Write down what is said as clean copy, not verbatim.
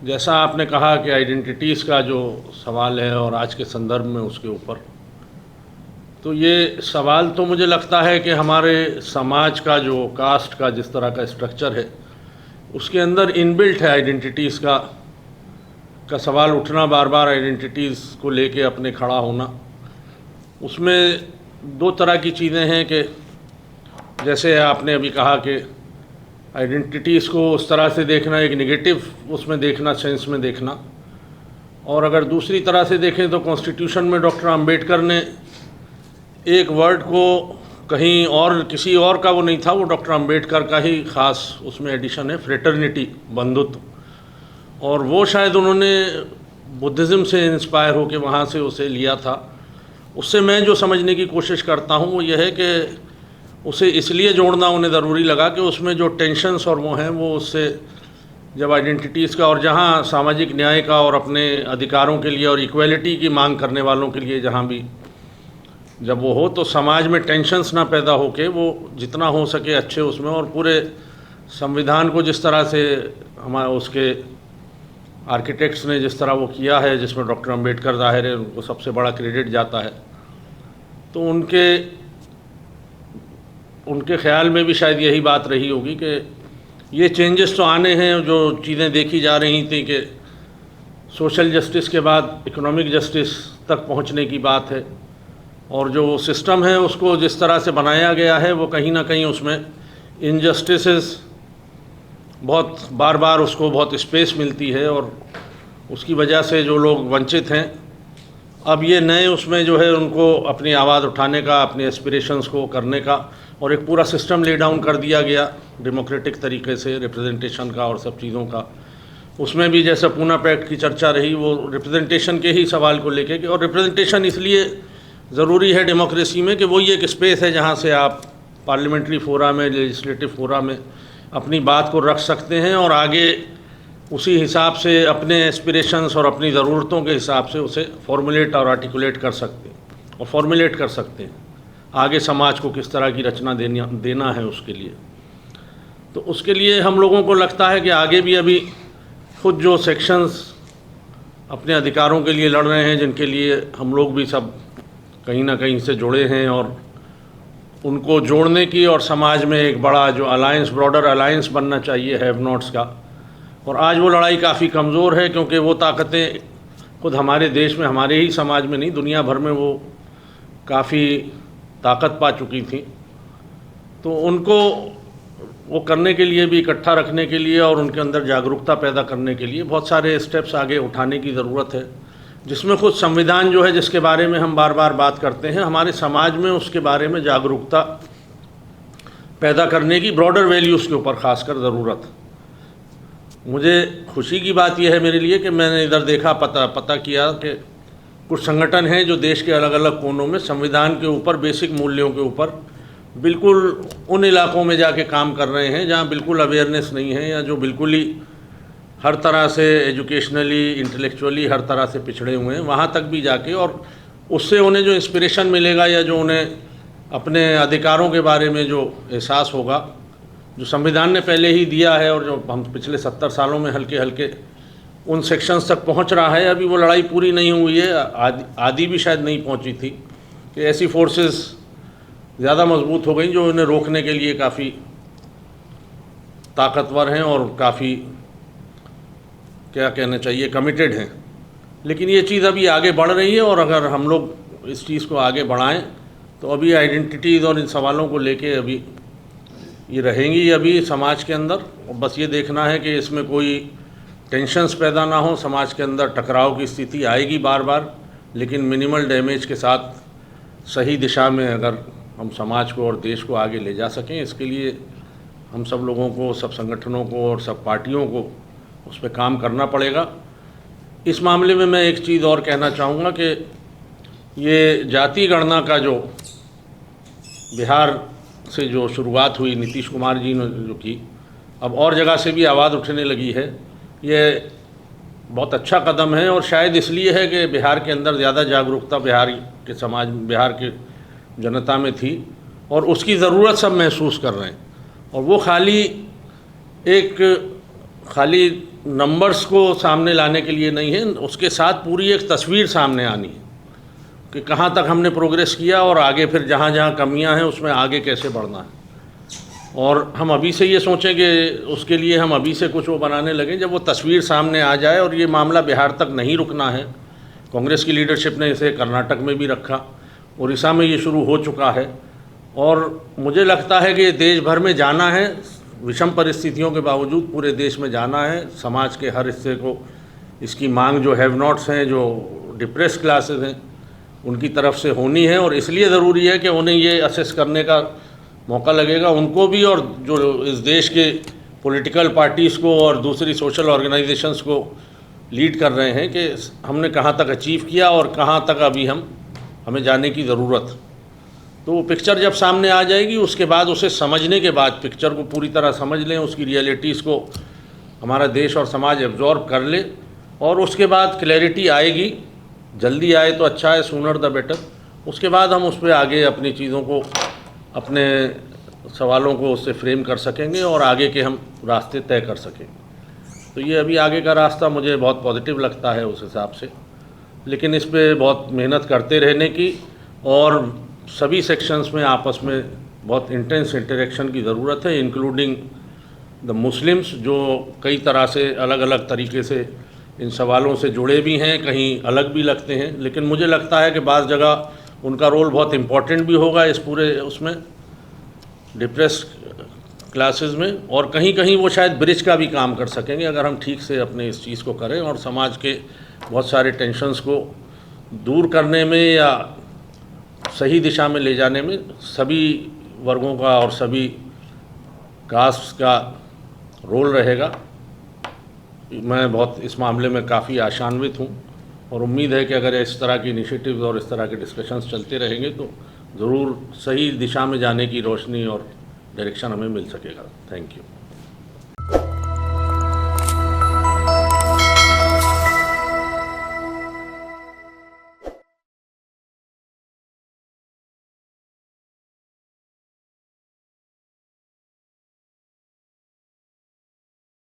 जैसा आपने कहा कि आइडेंटिटीज़ का जो सवाल है और आज के संदर्भ में उसके ऊपर, तो ये सवाल तो मुझे लगता है कि हमारे समाज का जो कास्ट का जिस तरह का स्ट्रक्चर है उसके अंदर इनबिल्ट है आइडेंटिटीज़ का सवाल उठना, बार बार आइडेंटिटीज़ को लेके अपने खड़ा होना। उसमें दो तरह की चीज़ें हैं कि जैसे आपने अभी कहा कि आइडेंटिटीज़ को उस तरह से देखना, एक नेगेटिव उसमें देखना, सेंस में देखना, और अगर दूसरी तरह से देखें तो कॉन्स्टिट्यूशन में डॉक्टर अंबेडकर ने एक वर्ड को कहीं और किसी और का वो नहीं था, वो डॉक्टर अंबेडकर का ही ख़ास उसमें एडिशन है, फ्रेटर्निटी, बंधुत्व। और वो शायद उन्होंने बुद्धिज़्म से इंस्पायर होकर वहाँ से उसे लिया था। उससे मैं जो समझने की कोशिश करता हूँ वो ये है कि उसे इसलिए जोड़ना उन्हें ज़रूरी लगा कि उसमें जो टेंशन्स और वो हैं वो उससे जब आइडेंटिटीज़ का और जहाँ सामाजिक न्याय का और अपने अधिकारों के लिए और इक्वलिटी की मांग करने वालों के लिए जहाँ भी जब वो हो तो समाज में टेंशन्स ना पैदा हो के वो जितना हो सके अच्छे उसमें, और पूरे संविधान को जिस तरह से हमारे उसके आर्किटेक्ट्स ने जिस तरह वो किया है, जिसमें डॉक्टर अंबेडकर ज़ाहिर है उनको सबसे बड़ा क्रेडिट जाता है, तो उनके ख्याल में भी शायद यही बात रही होगी कि ये चेंजेस तो आने हैं। जो चीज़ें देखी जा रही थी कि सोशल जस्टिस के बाद इकोनॉमिक जस्टिस तक पहुंचने की बात है, और जो सिस्टम है उसको जिस तरह से बनाया गया है वो कहीं ना कहीं उसमें इनजस्टिसेस बहुत बार बार उसको बहुत स्पेस मिलती है, और उसकी वजह से जो लोग वंचित हैं अब ये नए उसमें जो है उनको अपनी आवाज़ उठाने का, अपने एस्पिरेशंस को करने का, और एक पूरा सिस्टम ले डाउन कर दिया गया डेमोक्रेटिक तरीके से रिप्रेजेंटेशन का और सब चीज़ों का। उसमें भी जैसे पूना पैक्ट की चर्चा रही वो रिप्रेजेंटेशन के ही सवाल को लेके, और रिप्रेजेंटेशन इसलिए ज़रूरी है डेमोक्रेसी में कि वही एक स्पेस है जहाँ से आप पार्लियामेंट्री फोरा में, लेजिस्लेटिव फोरा में अपनी बात को रख सकते हैं और आगे उसी हिसाब से अपने एस्पिरेशंस और अपनी ज़रूरतों के हिसाब से उसे फॉर्मुलेट और आर्टिकुलेट कर सकते हैं और फॉर्मुलेट कर सकते हैं आगे समाज को किस तरह की रचना देना है उसके लिए। तो उसके लिए हम लोगों को लगता है कि आगे भी अभी खुद जो सेक्शंस अपने अधिकारों के लिए लड़ रहे हैं, जिनके लिए हम लोग भी सब कहीं ना कहीं से जुड़े हैं, और उनको जोड़ने की और समाज में एक बड़ा जो अलायंस, ब्रॉडर अलायंस बनना चाहिए हैव नॉट्स का। और आज वो लड़ाई काफ़ी कमज़ोर है क्योंकि वो ताकतें खुद हमारे देश में, हमारे ही समाज में नहीं, दुनिया भर में वो काफ़ी ताकत पा चुकी थी। तो उनको वो करने के लिए भी, इकट्ठा रखने के लिए और उनके अंदर जागरूकता पैदा करने के लिए बहुत सारे स्टेप्स आगे उठाने की ज़रूरत है, जिसमें खुद संविधान जो है जिसके बारे में हम बार बार बात करते हैं, हमारे समाज में उसके बारे में जागरूकता पैदा करने की ब्रॉडर वैल्यूज़ के ऊपर खासकर ज़रूरत। मुझे खुशी की बात यह है मेरे लिए कि मैंने इधर देखा, पता किया कि कुछ संगठन हैं जो देश के अलग अलग कोनों में संविधान के ऊपर, बेसिक मूल्यों के ऊपर बिल्कुल उन इलाकों में जाके काम कर रहे हैं जहाँ बिल्कुल अवेयरनेस नहीं है, या जो बिल्कुल ही हर तरह से एजुकेशनली, इंटेलेक्चुअली हर तरह से पिछड़े हुए हैं, वहाँ तक भी जाके, और उससे उन्हें जो इंस्पिरेशन मिलेगा या जो उन्हें अपने अधिकारों के बारे में जो एहसास होगा, जो संविधान ने पहले ही दिया है और जो हम पिछले 70 सालों में हल्के हल्के उन सेक्शंस तक पहुंच रहा है। अभी वो लड़ाई पूरी नहीं हुई है, आधी भी शायद नहीं पहुंची थी कि ऐसी फोर्सेस ज़्यादा मजबूत हो गई जो उन्हें रोकने के लिए काफ़ी ताकतवर हैं और काफ़ी, क्या कहना चाहिए, कमिटेड हैं। लेकिन ये चीज़ अभी आगे बढ़ रही है, और अगर हम लोग इस चीज़ को आगे बढ़ाएं तो अभी आइडेंटिटीज़ और इन सवालों को लेके अभी ये रहेंगी अभी समाज के अंदर। और बस ये देखना है कि इसमें कोई टेंशन्स पैदा ना हो, समाज के अंदर टकराव की स्थिति आएगी बार बार, लेकिन मिनिमल डैमेज के साथ सही दिशा में अगर हम समाज को और देश को आगे ले जा सकें, इसके लिए हम सब लोगों को, सब संगठनों को और सब पार्टियों को उस पर काम करना पड़ेगा। इस मामले में मैं एक चीज़ और कहना चाहूँगा कि ये जाति गणना का जो बिहार से जो शुरुआत हुई, नीतीश कुमार जी ने जो की, अब और जगह से भी आवाज़ उठने लगी है, ये बहुत अच्छा कदम है। और शायद इसलिए है कि बिहार के अंदर ज़्यादा जागरूकता बिहार के समाज, बिहार के जनता में थी, और उसकी ज़रूरत सब महसूस कर रहे हैं। और वो खाली एक खाली नंबर्स को सामने लाने के लिए नहीं है, उसके साथ पूरी एक तस्वीर सामने आनी है कि कहाँ तक हमने प्रोग्रेस किया और आगे फिर जहाँ जहाँ कमियाँ हैं उसमें आगे कैसे बढ़ना है। और हम अभी से ये सोचें कि उसके लिए हम अभी से कुछ वो बनाने लगें, जब वो तस्वीर सामने आ जाए। और ये मामला बिहार तक नहीं रुकना है, कांग्रेस की लीडरशिप ने इसे कर्नाटक में भी रखा, उड़ीसा में ये शुरू हो चुका है। और मुझे लगता है कि ये देश भर में जाना है, विषम परिस्थितियों के बावजूद पूरे देश में जाना है। समाज के हर हिस्से को इसकी मांग, जो हैव नॉट्स हैं, जो डिप्रेस क्लासेस हैं, उनकी तरफ से होनी है। और इसलिए ज़रूरी है कि उन्हें ये असेस करने का मौका लगेगा, उनको भी और जो इस देश के पॉलिटिकल पार्टीज़ को और दूसरी सोशल ऑर्गेनाइजेशंस को लीड कर रहे हैं कि हमने कहाँ तक अचीव किया और कहाँ तक अभी हमें जाने की ज़रूरत। तो वो पिक्चर जब सामने आ जाएगी, उसके बाद उसे समझने के बाद, पिक्चर को पूरी तरह समझ लें, उसकी रियलिटीज़ को हमारा देश और समाज एब्जॉर्ब कर ले, और उसके बाद क्लैरिटी आएगी। जल्दी आए तो अच्छा है, सूनर द बेटर। उसके बाद हम उस पर आगे अपनी चीज़ों को, अपने सवालों को उससे फ्रेम कर सकेंगे और आगे के हम रास्ते तय कर सकेंगे। तो ये अभी आगे का रास्ता मुझे बहुत पॉजिटिव लगता है उस हिसाब से, लेकिन इस पे बहुत मेहनत करते रहने की और सभी सेक्शंस में आपस में बहुत इंटेंस इंटरेक्शन की ज़रूरत है, इंक्लूडिंग द मुस्लिम्स, जो कई तरह से अलग अलग तरीके से इन सवालों से जुड़े भी हैं, कहीं अलग भी लगते हैं। लेकिन मुझे लगता है कि बाज़ जगह उनका रोल बहुत इम्पॉर्टेंट भी होगा इस पूरे उसमें, डिप्रेस क्लासेस में, और कहीं कहीं वो शायद ब्रिज का भी काम कर सकेंगे अगर हम ठीक से अपने इस चीज़ को करें और समाज के बहुत सारे टेंशन्स को दूर करने में या सही दिशा में ले जाने में सभी वर्गों का और सभी कास्ट का रोल रहेगा। मैं बहुत इस मामले में काफ़ी आशान्वित हूँ और उम्मीद है कि अगर इस तरह की इनिशिएटिव्स और इस तरह के डिस्कशंस चलते रहेंगे तो ज़रूर सही दिशा में जाने की रोशनी और डायरेक्शन हमें मिल सकेगा। Thank you.